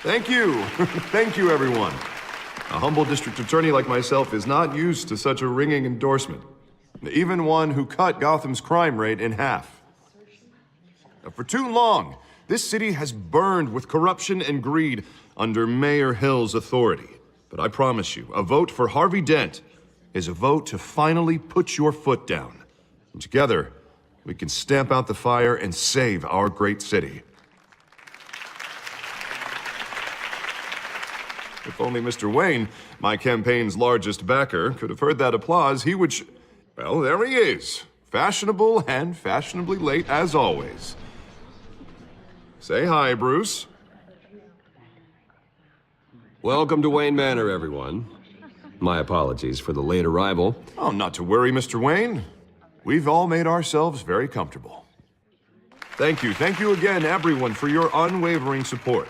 Thank you. Thank you, everyone. A humble district attorney like myself is not used to such a ringing endorsement. Even one who cut Gotham's crime rate in half. For too long, this city has burned with corruption and greed under Mayor Hill's authority. But I promise you, a vote for Harvey Dent is a vote to finally put your foot down. And together, we can stamp out the fire and save our great city. If only Mr. Wayne, my campaign's largest backer, could have heard that applause, he would well, there he is. Fashionable and fashionably late as always. Say hi, Bruce. Welcome to Wayne Manor, everyone. My apologies for the late arrival. Oh, not to worry, Mr. Wayne. We've all made ourselves very comfortable. Thank you again, everyone, for your unwavering support.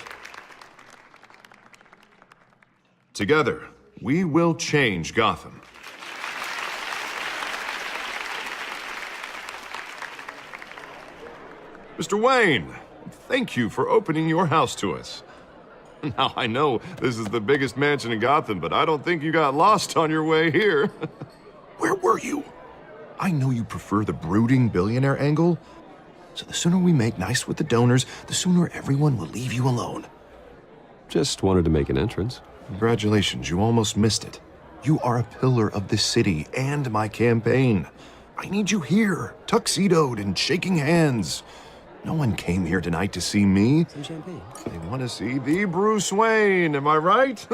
Together, we will change Gotham. Mr. Wayne, thank you for opening your house to us. Now, I know this is the biggest mansion in Gotham, but I don't think you got lost on your way here. Where were you? I know you prefer the brooding billionaire angle, so the sooner we make nice with the donors, the sooner everyone will leave you alone. Just wanted to make an entrance. Congratulations, you almost missed it. You are a pillar of this city and my campaign. I need you here, tuxedoed and shaking hands. No one came here tonight to see me. Some champagne. They want to see the Bruce Wayne, am I right?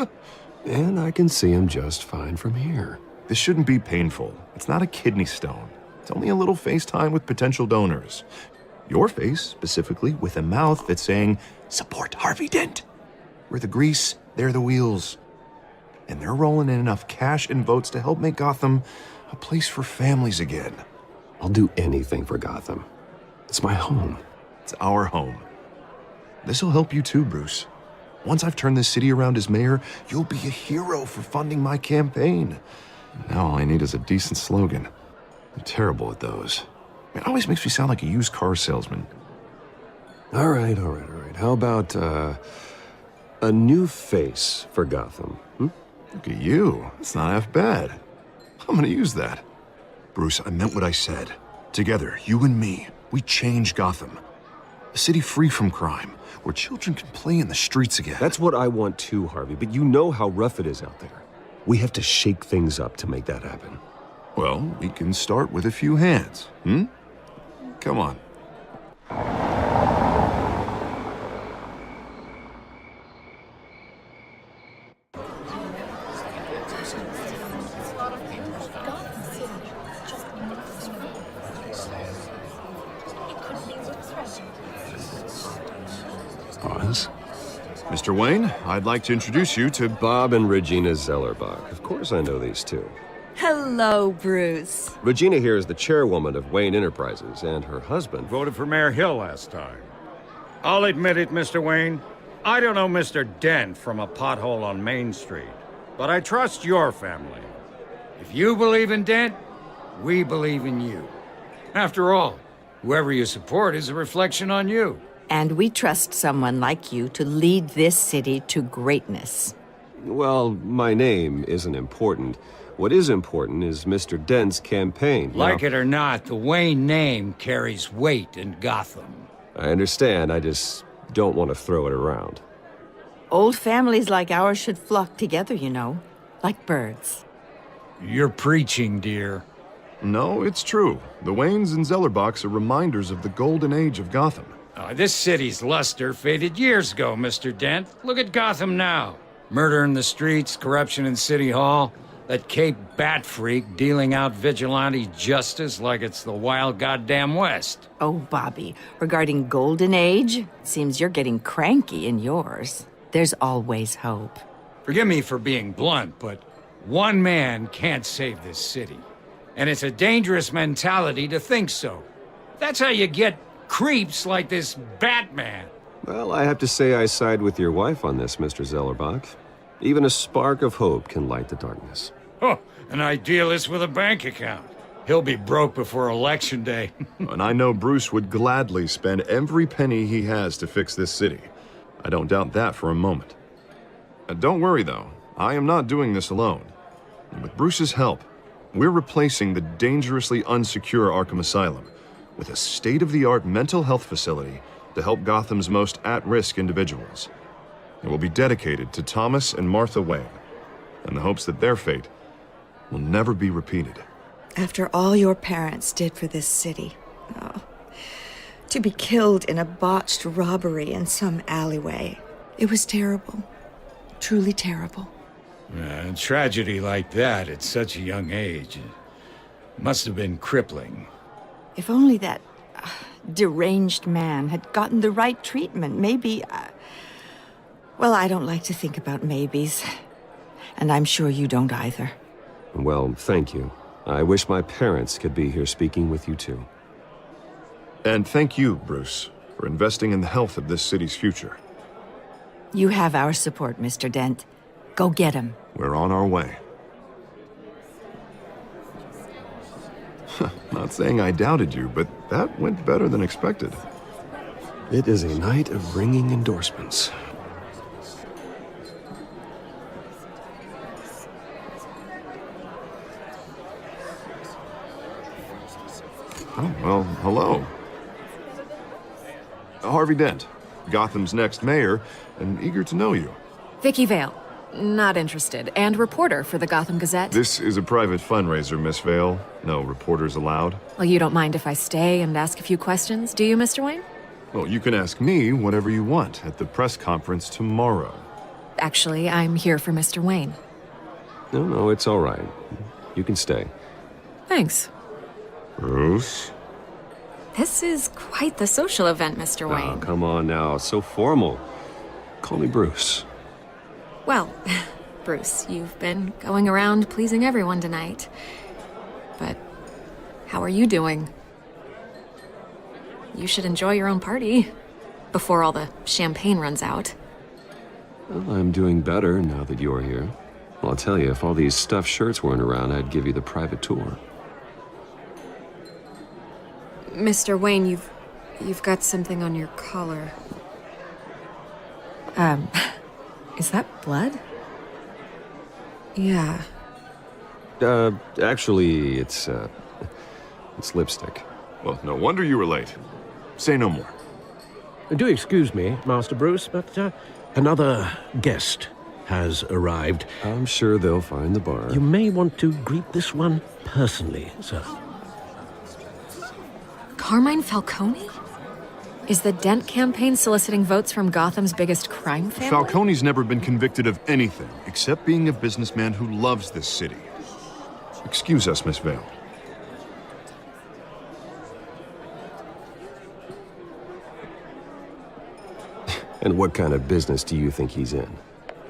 And I can see him just fine from here. This shouldn't be painful. It's not a kidney stone. It's only a little FaceTime with potential donors. Your face, specifically, with a mouth that's saying, support Harvey Dent. We're the grease, they're the wheels. And they're rolling in enough cash and votes to help make Gotham a place for families again. I'll do anything for Gotham. It's my home. It's our home. This'll help you too, Bruce. Once I've turned this city around as mayor, you'll be a hero for funding my campaign. Now all I need is a decent slogan. I'm terrible at those. It always makes me sound like a used car salesman. All right. How about, a new face for Gotham? Look at you. It's not half bad. I'm gonna use that. Bruce, I meant what I said. Together, you and me, we change Gotham. A city free from crime, where children can play in the streets again. That's what I want too, Harvey, but you know how rough it is out there. We have to shake things up to make that happen. Well, we can start with a few hands, Come on. Pause. Mr. Wayne, I'd like to introduce you to Bob and Regina Zellerbach. Of course I know these two. Hello, Bruce. Regina here is the chairwoman of Wayne Enterprises, and her husband... Voted for Mayor Hill last time. I'll admit it, Mr. Wayne. I don't know Mr. Dent from a pothole on Main Street, but I trust your family. If you believe in Dent, we believe in you. After all, whoever you support is a reflection on you. And we trust someone like you to lead this city to greatness. Well, my name isn't important. What is important is Mr. Dent's campaign. Like it or not, the Wayne name carries weight in Gotham. I understand, I just don't want to throw it around. Old families like ours should flock together, you know, like birds. You're preaching, dear. No, it's true. The Waynes and Zellerbachs are reminders of the golden age of Gotham. This city's luster faded years ago, Mr. Dent. Look at Gotham now. Murder in the streets, corruption in City Hall, that Cape Bat freak dealing out vigilante justice like it's the wild goddamn West. Oh, Bobby, regarding Golden Age, seems you're getting cranky in yours. There's always hope. Forgive me for being blunt, but one man can't save this city. And it's a dangerous mentality to think so. That's how you get creeps like this Batman. Well, I have to say I side with your wife on this, Mr. Zellerbach. Even a spark of hope can light the darkness. Oh, an idealist with a bank account. He'll be broke before Election Day. And I know Bruce would gladly spend every penny he has to fix this city. I don't doubt that for a moment. Don't worry, though. I am not doing this alone. And with Bruce's help, we're replacing the dangerously unsecure Arkham Asylum with a state-of-the-art mental health facility to help Gotham's most at-risk individuals. It will be dedicated to Thomas and Martha Wayne, in the hopes that their fate will never be repeated. After all your parents did for this city, oh, to be killed in a botched robbery in some alleyway, it was terrible. Truly terrible. A tragedy like that at such a young age must have been crippling. If only that deranged man had gotten the right treatment, maybe... well, I don't like to think about maybes. And I'm sure you don't either. Well, thank you. I wish my parents could be here speaking with you too. And thank you, Bruce, for investing in the health of this city's future. You have our support, Mr. Dent. Go get him. We're on our way. Not saying I doubted you, but that went better than expected. It is a night of ringing endorsements. Oh, well, hello. Harvey Dent, Gotham's next mayor, and eager to know you. Vicky Vale. Not interested. And reporter for the Gotham Gazette. This is a private fundraiser, Miss Vale. No reporters allowed. Well, you don't mind if I stay and ask a few questions, do you, Mr. Wayne? Well, you can ask me whatever you want at the press conference tomorrow. Actually, I'm here for Mr. Wayne. No, it's all right. You can stay. Thanks. Bruce? This is quite the social event, Mr. Oh, Wayne. come on now. So formal. Call me Bruce. Well, Bruce, you've been going around pleasing everyone tonight. But how are you doing? You should enjoy your own party before all the champagne runs out. Well, I'm doing better now that you're here. Well, I'll tell you, if all these stuffed shirts weren't around, I'd give you the private tour. Mr. Wayne, you've got something on your collar. Is that blood? Yeah. Actually, it's lipstick. Well, no wonder you were late. Say no more. Do excuse me, Master Bruce, but another guest has arrived. I'm sure they'll find the bar. You may want to greet this one personally, sir. Carmine Falcone? Is the Dent campaign soliciting votes from Gotham's biggest crime family? Falcone's never been convicted of anything except being a businessman who loves this city. Excuse us, Miss Vale. And what kind of business do you think he's in?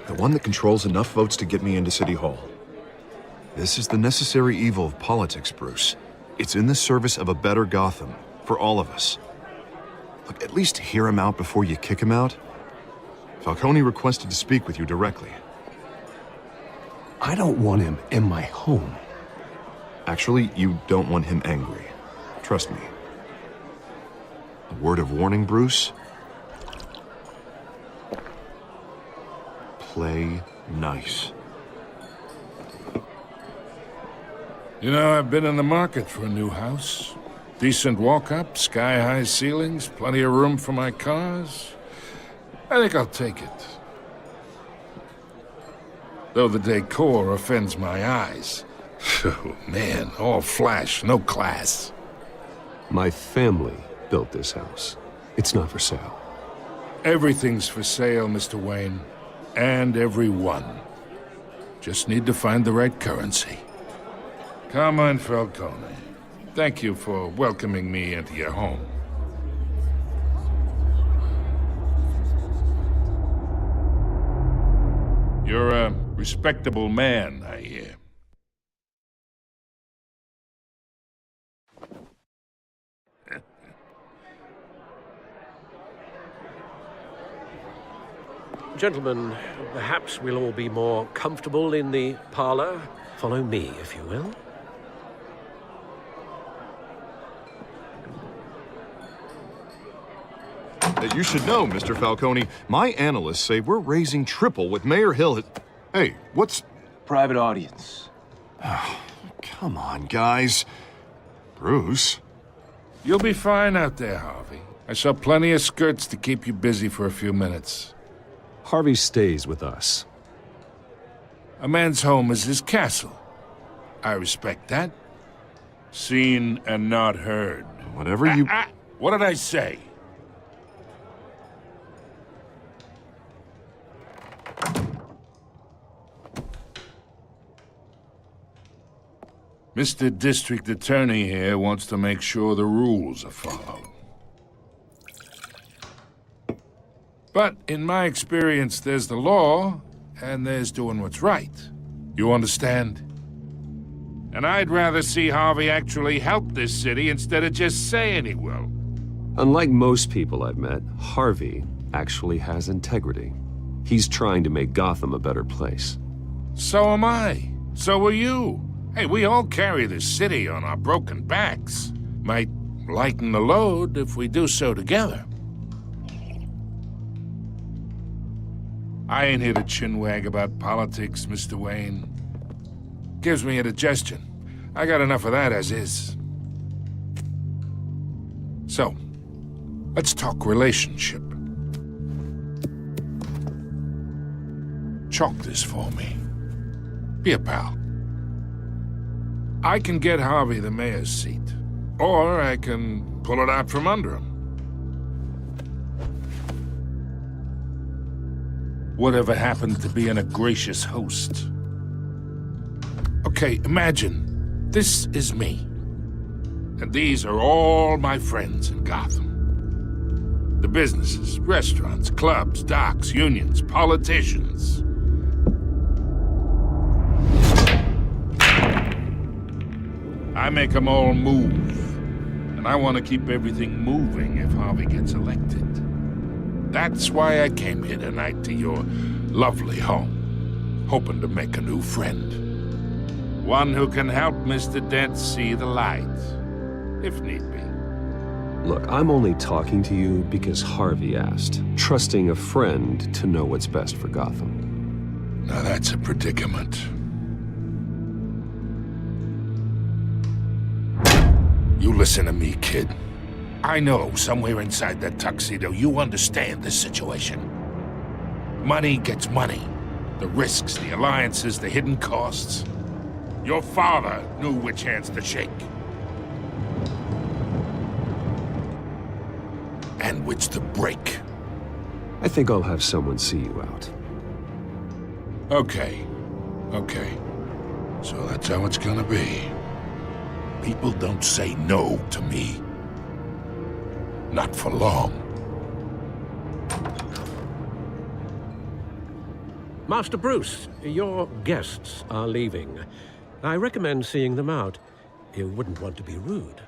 The one that controls enough votes to get me into City Hall. This is the necessary evil of politics, Bruce. It's in the service of a better Gotham, for all of us. Look, at least hear him out before you kick him out. Falcone requested to speak with you directly. I don't want him in my home. Actually, you don't want him angry. Trust me. A word of warning, Bruce. Play nice. You know, I've been in the market for a new house. Decent walk-up, sky-high ceilings, plenty of room for my cars. I think I'll take it. Though the decor offends my eyes. Oh, man, all flash, no class. My family built this house. It's not for sale. Everything's for sale, Mr. Wayne. And everyone. Just need to find the right currency. Carmine Falcone, thank you for welcoming me into your home. You're a respectable man, I hear. Gentlemen, perhaps we'll all be more comfortable in the parlor. Follow me, if you will. You should know, Mr. Falcone, my analysts say we're raising triple what Mayor Hill has... Hey, what's... Private audience. Come on, guys. Bruce? You'll be fine out there, Harvey. I saw plenty of skirts to keep you busy for a few minutes. Harvey stays with us. A man's home is his castle. I respect that. Seen and not heard. Whatever you... What did I say? Mr. District Attorney here wants to make sure the rules are followed. But in my experience, there's the law, and there's doing what's right. You understand? And I'd rather see Harvey actually help this city instead of just saying he will. Unlike most people I've met, Harvey actually has integrity. He's trying to make Gotham a better place. So am I. So are you. Hey, we all carry this city on our broken backs. Might lighten the load if we do so together. I ain't here to chinwag about politics, Mr. Wayne. Gives me indigestion. I got enough of that as is. So, let's talk relationship. Chalk this for me. Be a pal. I can get Harvey the mayor's seat, or I can pull it out from under him. Whatever happened to being a gracious host? Okay, imagine, this is me. And these are all my friends in Gotham. The businesses, restaurants, clubs, docks, unions, politicians. I make them all move. And I want to keep everything moving if Harvey gets elected. That's why I came here tonight to your lovely home, hoping to make a new friend. One who can help Mr. Dent see the light, if need be. Look, I'm only talking to you because Harvey asked, trusting a friend to know what's best for Gotham. Now that's a predicament. You listen to me, kid. I know somewhere inside that tuxedo you understand this situation. Money gets money. The risks, the alliances, the hidden costs. Your father knew which hands to shake. And which to break. I think I'll have someone see you out. Okay. So that's how it's gonna be. People don't say no to me. Not for long. Master Bruce, your guests are leaving. I recommend seeing them out. You wouldn't want to be rude.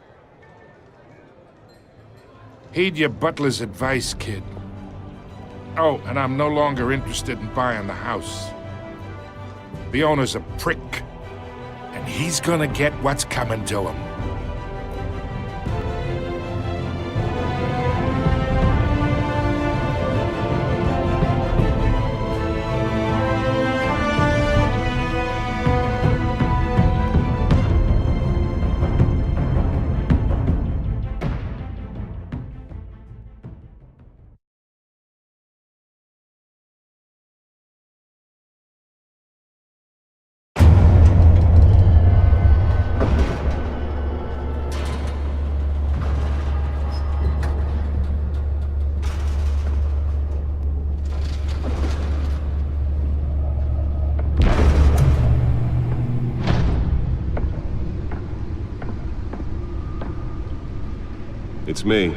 Heed your butler's advice, kid. Oh, and I'm no longer interested in buying the house. The owner's a prick, and he's gonna get what's coming to him. It's me.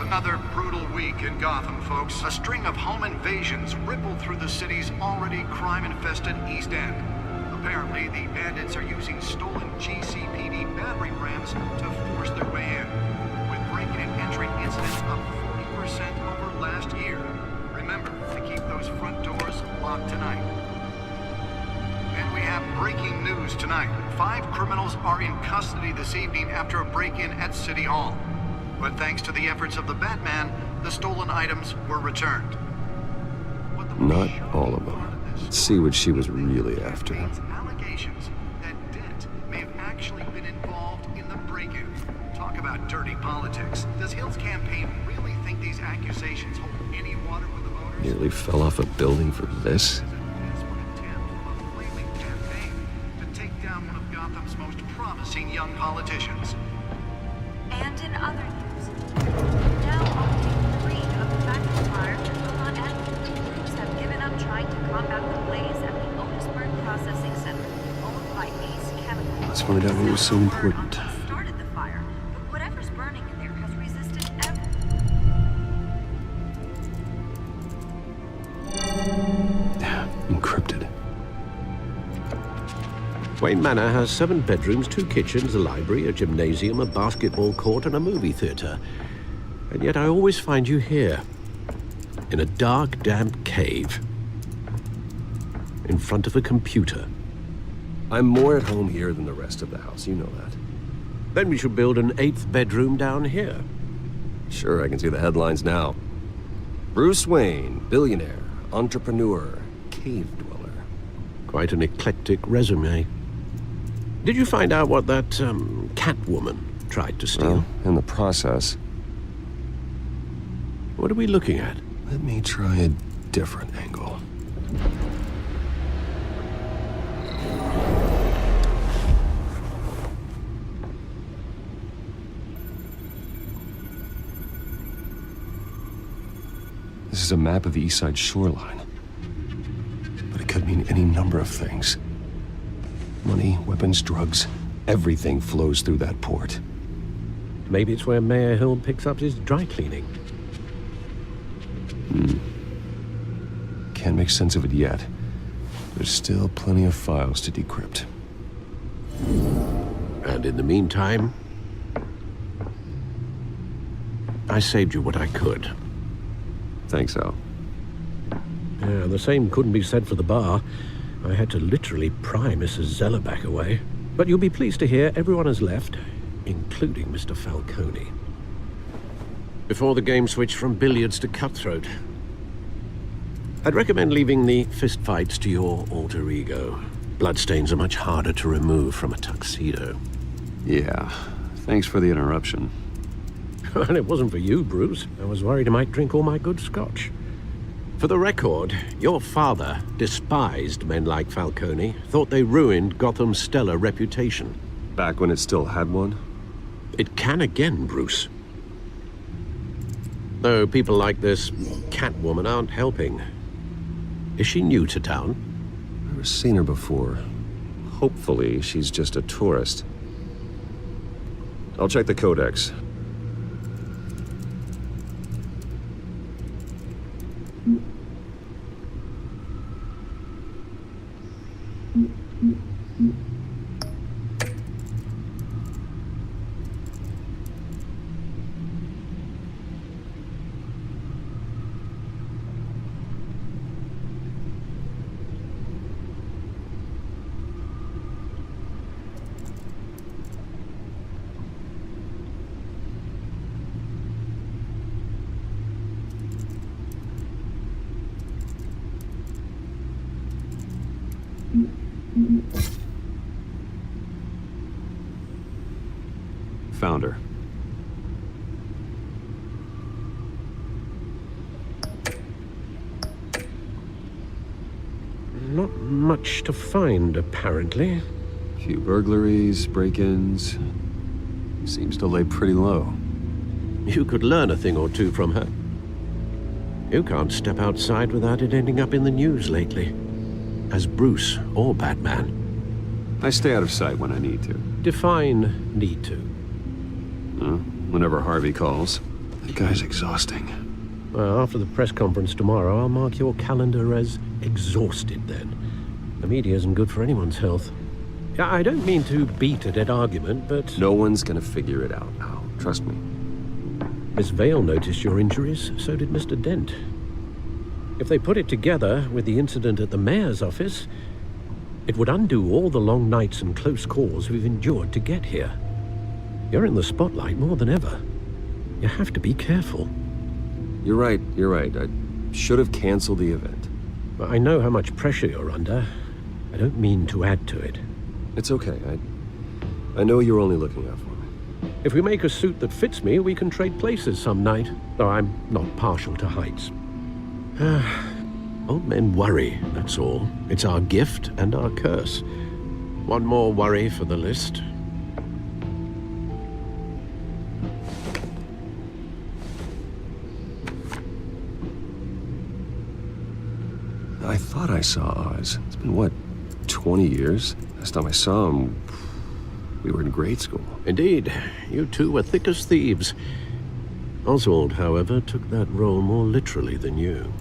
Another brutal week in Gotham, folks. A string of home invasions rippled through the city's already crime-infested East End. Apparently, the bandits are using stolen GCPD battering rams to force their way in, with break-in and entry incidents up 40% over last year. Remember to keep those front doors locked tonight. And we have breaking news tonight. 5 criminals are in custody this evening after a break-in at City Hall. But thanks to the efforts of the Batman, the stolen items were returned. Not all of them. Let's see what she was really after. Allegations that Dent may have actually been involved in the break-in. Talk about dirty politics. Does Hill's campaign really think these accusations hold any water with the voters? Nearly fell off a building for this? To take down one of Gotham's most promising young politicians. And in other news, now on day 3 of the factory fire at Milan and crews have given up trying to combat the blaze at the Otisburg Processing Center, owned by Ace Chemical. Let's find out what was so important. Started the fire, but whatever's burning in there has resisted Encrypted. Wayne Manor has 7 bedrooms, 2 kitchens, a library, a gymnasium, a basketball court, and a movie theater. And yet I always find you here, in a dark, damp cave, in front of a computer. I'm more at home here than the rest of the house, you know that. Then we should build an 8th bedroom down here. Sure, I can see the headlines now. Bruce Wayne, billionaire, entrepreneur, cave dweller. Quite an eclectic resume. Did you find out what that, Catwoman tried to steal? Well, in the process. What are we looking at? Let me try a different angle. This is a map of the East Side shoreline. But it could mean any number of things. Money, weapons, drugs, everything flows through that port. Maybe it's where Mayor Hill picks up his dry cleaning. Can't make sense of it yet. There's still plenty of files to decrypt. And in the meantime, I saved you what I could. Thanks, Al. Yeah, the same couldn't be said for the bar. I had to literally pry Mrs. Zellerback away. But you'll be pleased to hear everyone has left, including Mr. Falcone. Before the game switched from billiards to cutthroat. I'd recommend leaving the fistfights to your alter ego. Bloodstains are much harder to remove from a tuxedo. Yeah, thanks for the interruption. And it wasn't for you, Bruce. I was worried I might drink all my good scotch. For the record, your father despised men like Falcone, thought they ruined Gotham's stellar reputation. Back when it still had one? It can again, Bruce. Though people like this Catwoman aren't helping. Is she new to town? Never seen her before. Hopefully, she's just a tourist. I'll check the codex. Found her. Not much to find, apparently. A few burglaries, break-ins. Seems to lay pretty low. You could learn a thing or two from her. You can't step outside without it ending up in the news lately. As Bruce or Batman. I stay out of sight when I need to. Define need to. Whenever Harvey calls. That guy's exhausting. Well, after the press conference tomorrow, I'll mark your calendar as exhausted then. The media isn't good for anyone's health. Yeah, I don't mean to beat a dead argument, but... No one's gonna figure it out, Al. Trust me. Miss Vale noticed your injuries, so did Mr. Dent. If they put it together with the incident at the mayor's office, it would undo all the long nights and close calls we've endured to get here. You're in the spotlight more than ever. You have to be careful. You're right. I should have canceled the event. But I know how much pressure you're under. I don't mean to add to it. It's okay. I know you're only looking out for me. If we make a suit that fits me, we can trade places some night. Though I'm not partial to heights. Old men worry, that's all. It's our gift and our curse. One more worry for the list. I thought I saw Oz. It's been, what, 20 years? Last time I saw him, we were in grade school. Indeed. You two were thick as thieves. Oswald, however, took that role more literally than you.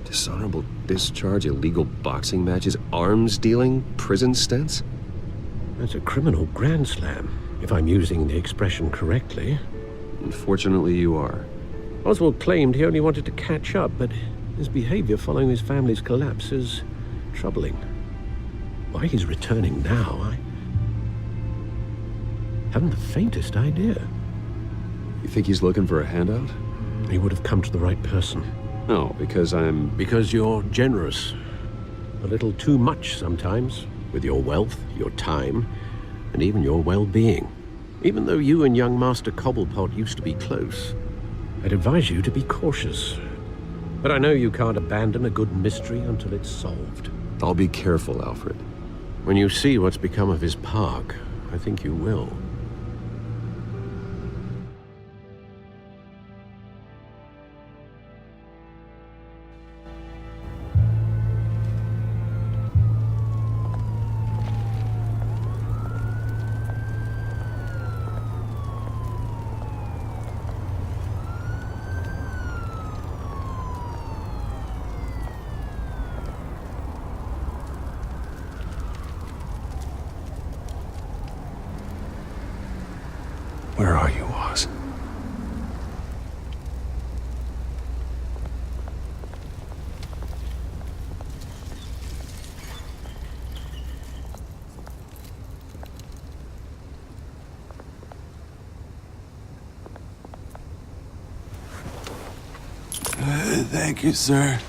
Dishonorable discharge, illegal boxing matches, arms dealing, prison stints? That's a criminal grand slam, if I'm using the expression correctly. Unfortunately, you are. Oswald claimed he only wanted to catch up, but his behavior following his family's collapse is troubling. Why he's returning now, I haven't the faintest idea. You think he's looking for a handout? He would have come to the right person. No, because Because you're generous. A little too much sometimes, with your wealth, your time, and even your well-being. Even though you and young Master Cobblepot used to be close, I'd advise you to be cautious. But I know you can't abandon a good mystery until it's solved. I'll be careful, Alfred. When you see what's become of his park, I think you will. Where are you, Oz? Thank you, sir.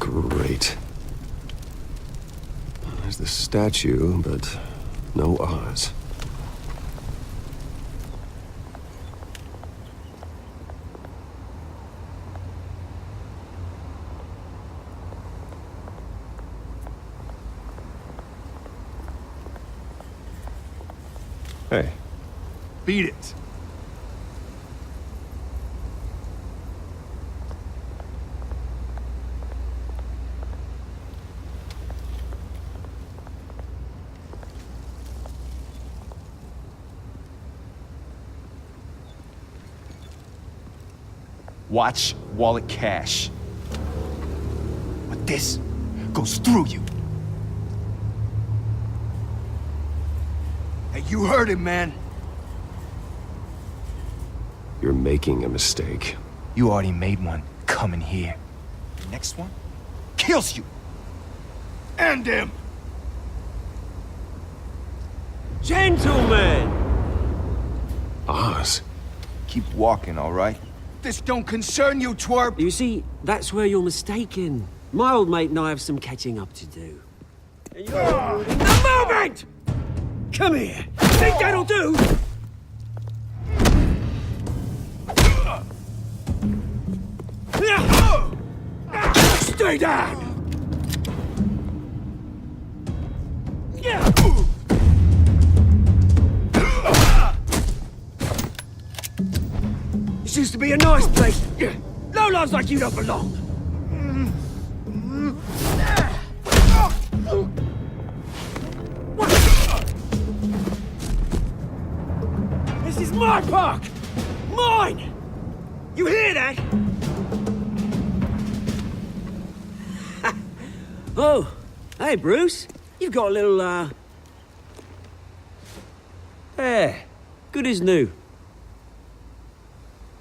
Great. There's the statue, but no Oz. Hey. Beat it. Watch wallet cash. But this goes through you. Hey, you heard him, man. You're making a mistake. You already made one coming here. The next one kills you. End him. Gentlemen! Oz? Keep walking, all right? This don't concern you, twerp. You see, that's where you're mistaken. My old mate and I have some catching up to do. And you're a moment! Come here. Think that'll do? Stay down! Yeah. This used to be a nice place. No lives like you don't belong. This is my park! Mine! You hear that? Oh, hey, Bruce. You've got a little, Yeah, good as new.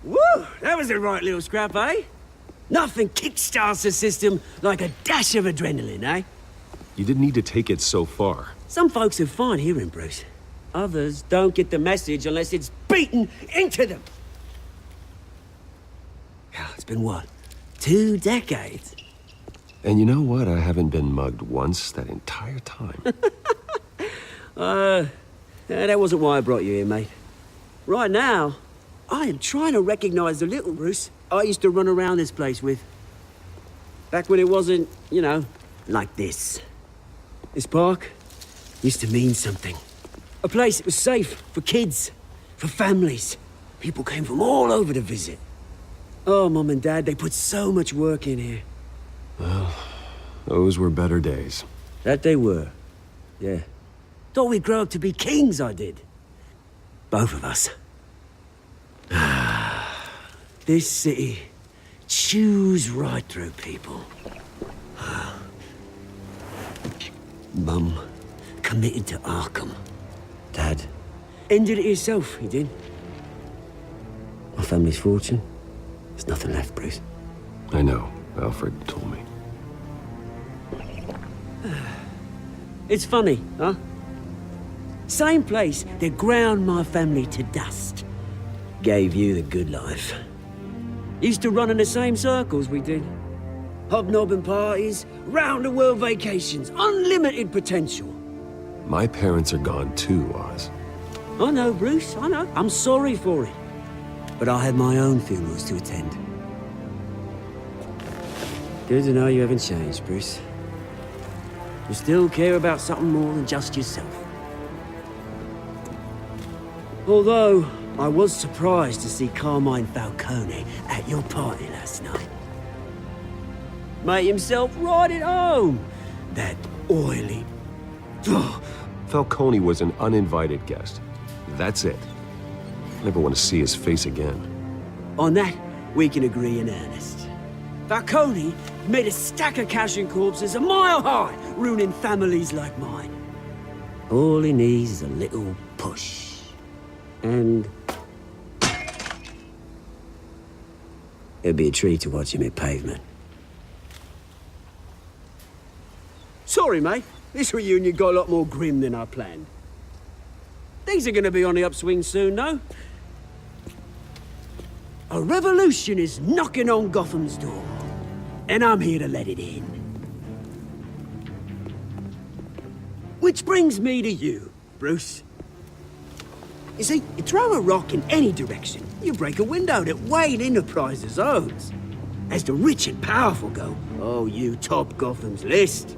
Woo! That was a right little scrap, eh? Nothing kickstarts the system like a dash of adrenaline, eh? You didn't need to take it so far. Some folks are fine hearing, Bruce. Others don't get the message unless it's beaten into them. It's been what? 2 decades? And you know what? I haven't been mugged once that entire time. That wasn't why I brought you here, mate. Right now, I am trying to recognize the little Bruce I used to run around this place with. Back when it wasn't, you know, like this. This park used to mean something. A place that was safe for kids, for families. People came from all over to visit. Oh, Mum and Dad, they put so much work in here. Well, those were better days. That they were. Yeah. Thought we'd grow up to be kings, I did. Both of us. This city chews right through people. Mum committed to Arkham. Dad ended it himself, he did. My family's fortune. There's nothing left, Bruce. I know. Alfred told me. It's funny, huh? Same place that ground my family to dust. Gave you the good life. Used to run in the same circles we did. Hobnobbing parties, round-the-world vacations, unlimited potential. My parents are gone too, Oz. I know, Bruce, I know. I'm sorry for it. But I had my own funerals to attend. Good to know you haven't changed, Bruce. You still care about something more than just yourself. Although, I was surprised to see Carmine Falcone at your party last night. Made himself right at home. That oily... Falcone was an uninvited guest. That's it. Never want to see his face again. On that, we can agree in earnest. Falcone made a stack of cash and corpses a mile high, ruining families like mine. All he needs is a little push. And... it'd be a treat to watch him hit pavement. Sorry, mate. This reunion got a lot more grim than I planned. Things are gonna be on the upswing soon, though. A revolution is knocking on Gotham's door. And I'm here to let it in. Which brings me to you, Bruce. You see, you throw a rock in any direction, you break a window that Wayne Enterprises owns. As the rich and powerful go, oh, you top Gotham's list.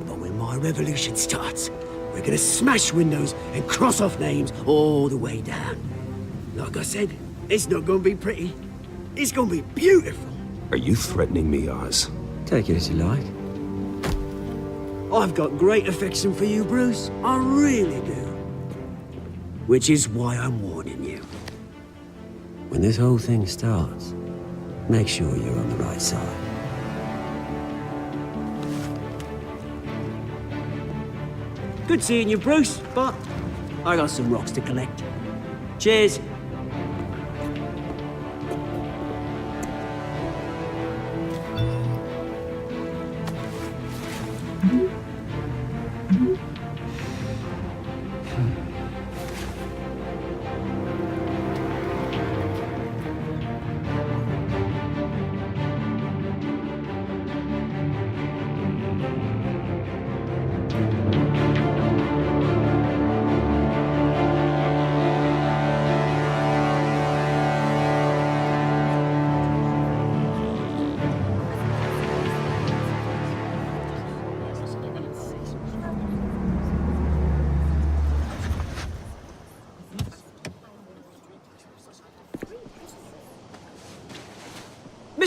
But when my revolution starts, we're gonna smash windows and cross off names all the way down. Like I said, it's not gonna be pretty. It's gonna be beautiful. Are you threatening me, Oz? Take it as you like. I've got great affection for you, Bruce. I really do. Which is why I'm warning you. When this whole thing starts, make sure you're on the right side. Good seeing you, Bruce, but I got some rocks to collect. Cheers.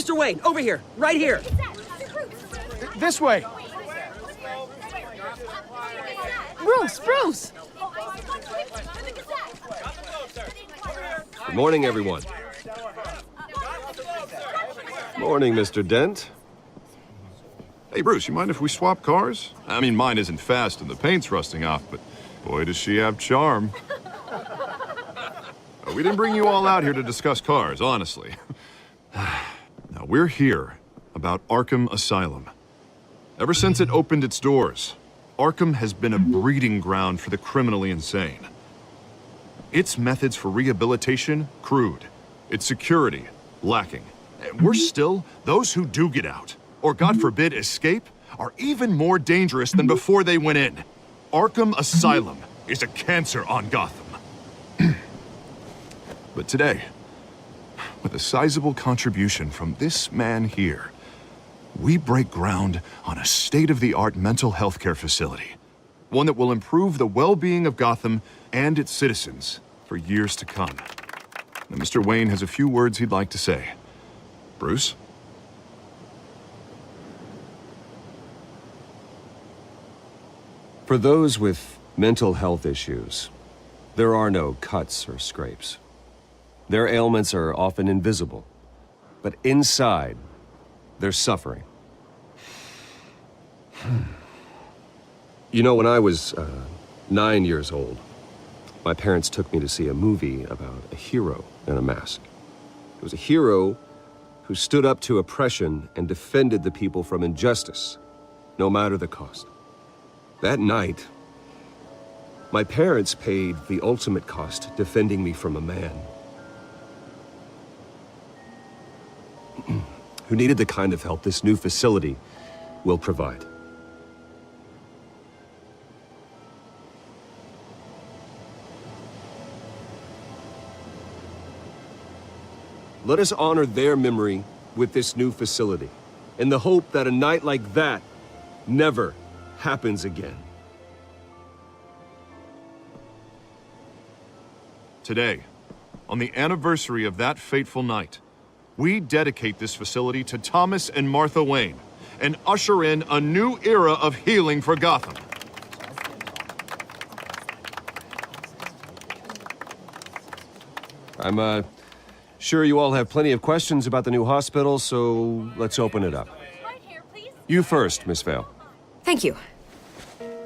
Mr. Wayne, over here, right here. This way. Bruce! Good morning, everyone. Morning, Mr. Dent. Hey, Bruce, you mind if we swap cars? I mean, mine isn't fast and the paint's rusting off, but boy, does she have charm. We didn't bring you all out here to discuss cars, honestly. Now, we're here about Arkham Asylum. Ever since it opened its doors, Arkham has been a breeding ground for the criminally insane. Its methods for rehabilitation, crude. Its security, lacking. And worse still, those who do get out, or God forbid escape, are even more dangerous than before they went in. Arkham Asylum is a cancer on Gotham. But today, with a sizable contribution from this man here, we break ground on a state-of-the-art mental health care facility. One that will improve the well-being of Gotham and its citizens for years to come. Now, Mr. Wayne has a few words he'd like to say. Bruce? For those with mental health issues, there are no cuts or scrapes. Their ailments are often invisible, but inside, they're suffering. You know, when I was 9 years old, my parents took me to see a movie about a hero in a mask. It was a hero who stood up to oppression and defended the people from injustice, no matter the cost. That night, my parents paid the ultimate cost defending me from a man who needed the kind of help this new facility will provide. Let us honor their memory with this new facility, in the hope that a night like that never happens again. Today, on the anniversary of that fateful night, we dedicate this facility to Thomas and Martha Wayne and usher in a new era of healing for Gotham. I'm sure you all have plenty of questions about the new hospital, so let's open it up. You first, Miss Vale. Thank you.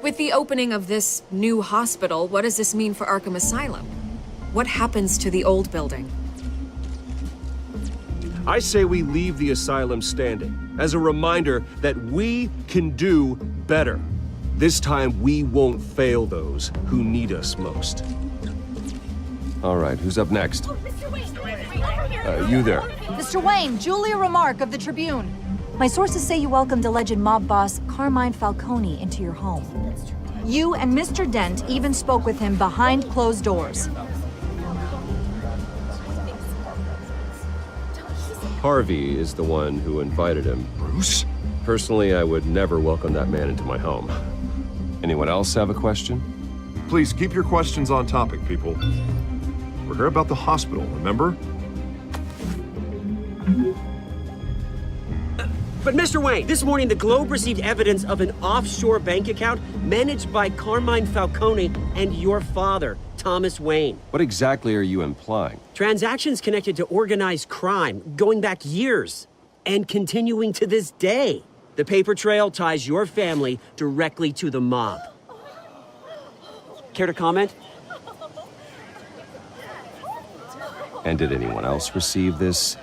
With the opening of this new hospital, what does this mean for Arkham Asylum? What happens to the old building? I say we leave the asylum standing as a reminder that we can do better. This time, we won't fail those who need us most. All right, who's up next? You there. Mr. Wayne, Julia Remark of the Tribune. My sources say you welcomed alleged mob boss Carmine Falcone into your home. You and Mr. Dent even spoke with him behind closed doors. Harvey is the one who invited him. Bruce? Personally, I would never welcome that man into my home. Anyone else have a question? Please keep your questions on topic, people. We're here about the hospital, remember? But Mr. Wayne, this morning the Globe received evidence of an offshore bank account managed by Carmine Falcone and your father, Thomas Wayne. What exactly are you implying? Transactions connected to organized crime going back years and continuing to this day. The paper trail ties your family directly to the mob. Care to comment? And did anyone else receive this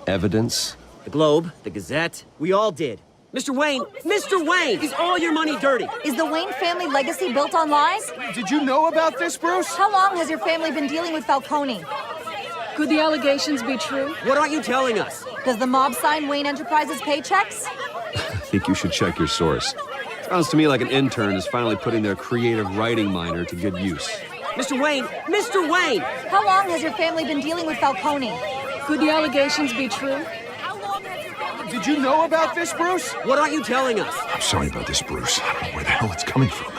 evidence? The Globe, the Gazette, we all did. Mr. Wayne, is all your money dirty? Is the Wayne family legacy built on lies? Did you know about this, Bruce? How long has your family been dealing with Falcone? Could the allegations be true? What aren't you telling us? Does the mob sign Wayne Enterprises paychecks? I think you should check your source. Sounds to me like an intern is finally putting their creative writing minor to good use. Mr. Wayne! How long has your family been dealing with Falcone? Could the allegations be true? Did you know about this, Bruce? What aren't you telling us? I'm sorry about this, Bruce. I don't know where the hell it's coming from.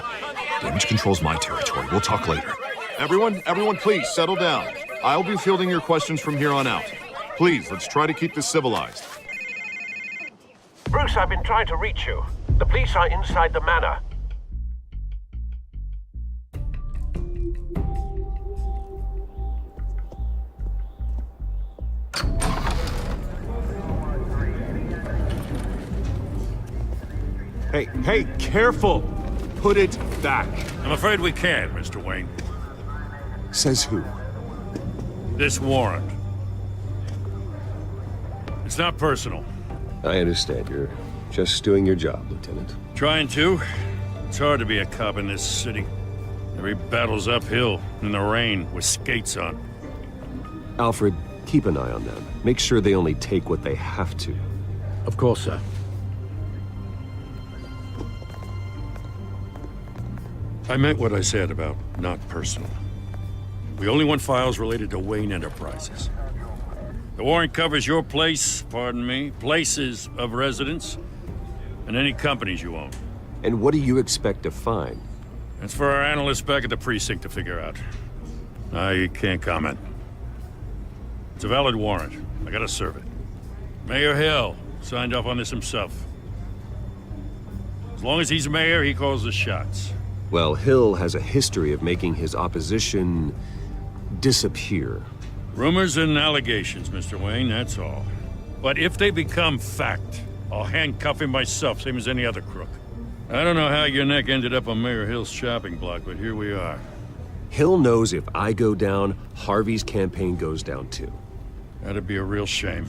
Damage control's my territory. We'll talk later. Everyone, please settle down. I'll be fielding your questions from here on out. Please, let's try to keep this civilized. Bruce, I've been trying to reach you. The police are inside the manor. Hey, careful! Put it back. I'm afraid we can't, Mr. Wayne. Says who? This warrant. It's not personal. I understand. You're just doing your job, Lieutenant. Trying to. It's hard to be a cop in this city. Every battle's uphill, in the rain, with skates on. Alfred, keep an eye on them. Make sure they only take what they have to. Of course, sir. I meant what I said about not personal. We only want files related to Wayne Enterprises. The warrant covers your place, pardon me, places of residence, and any companies you own. And what do you expect to find? That's for our analysts back at the precinct to figure out. I can't comment. It's a valid warrant. I gotta serve it. Mayor Hill signed off on this himself. As long as he's mayor, he calls the shots. Well, Hill has a history of making his opposition disappear. Rumors and allegations, Mr. Wayne, that's all. But if they become fact, I'll handcuff him myself, same as any other crook. I don't know how your neck ended up on Mayor Hill's shopping block, but here we are. Hill knows if I go down, Harvey's campaign goes down too. That'd be a real shame.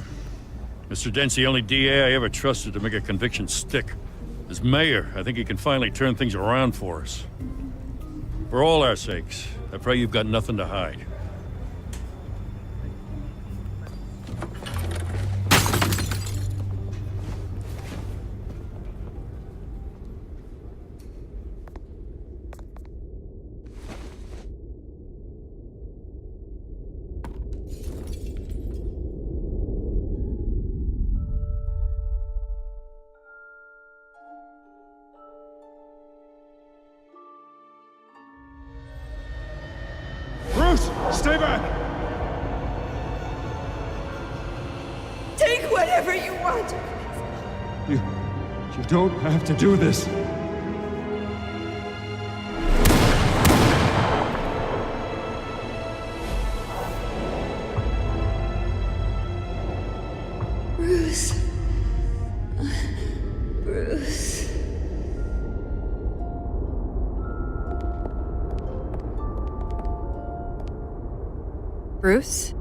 Mr. Dent's the only DA I ever trusted to make a conviction stick. As mayor, I think he can finally turn things around for us. For all our sakes, I pray you've got nothing to hide. Bruce, stay back! Take whatever you want. You don't have to do this. Bruce. Bruce. Bruce?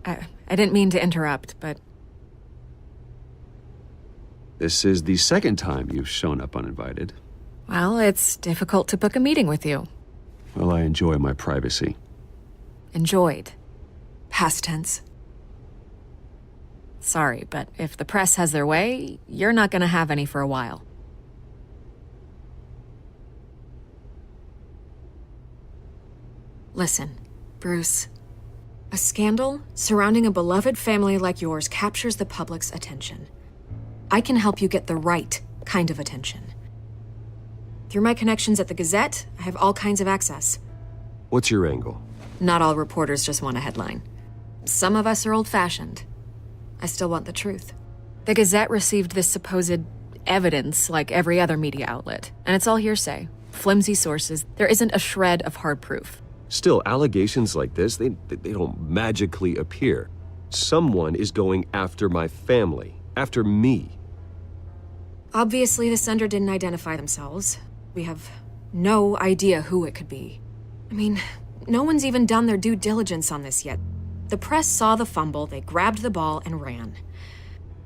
I didn't mean to interrupt, but... This is the second time you've shown up uninvited. Well, it's difficult to book a meeting with you. Well, I enjoy my privacy. Enjoyed. Past tense. Sorry, but if the press has their way, you're not gonna have any for a while. Listen, Bruce. A scandal surrounding a beloved family like yours captures the public's attention. I can help you get the right kind of attention. Through my connections at the Gazette, I have all kinds of access. What's your angle? Not all reporters just want a headline. Some of us are old-fashioned. I still want the truth. The Gazette received this supposed evidence like every other media outlet, and it's all hearsay, flimsy sources. There isn't a shred of hard proof. Still, allegations like this, they don't magically appear. Someone is going after my family, after me. Obviously, the sender didn't identify themselves. We have no idea who it could be. I mean, no one's even done their due diligence on this yet. The press saw the fumble, they grabbed the ball and ran.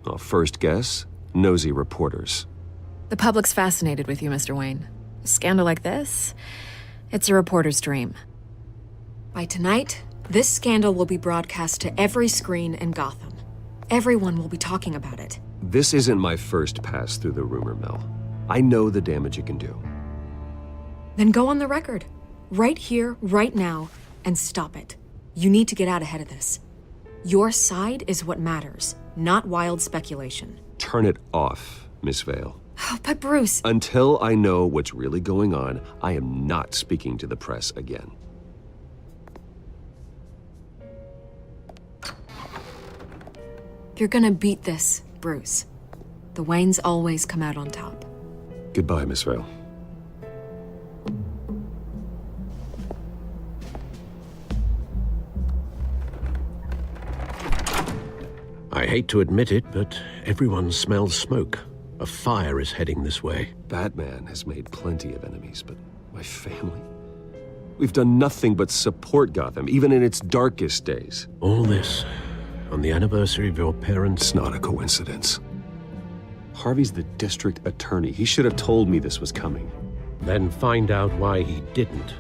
Well, first guess, nosy reporters. The public's fascinated with you, Mr. Wayne. A scandal like this, it's a reporter's dream. By tonight, this scandal will be broadcast to every screen in Gotham. Everyone will be talking about it. This isn't my first pass through the rumor mill. I know the damage it can do. Then go on the record. Right here, right now, and stop it. You need to get out ahead of this. Your side is what matters, not wild speculation. Turn it off, Miss Vale. Oh, but Bruce... Until I know what's really going on, I am not speaking to the press again. You're gonna beat this, Bruce. The Waynes always come out on top. Goodbye, Miss Vale. I hate to admit it, but everyone smells smoke. A fire is heading this way. Batman has made plenty of enemies, but my family? We've done nothing but support Gotham, even in its darkest days. All this on the anniversary of your parents'... It's not a coincidence. Harvey's the district attorney. He should have told me this was coming. Then find out why he didn't.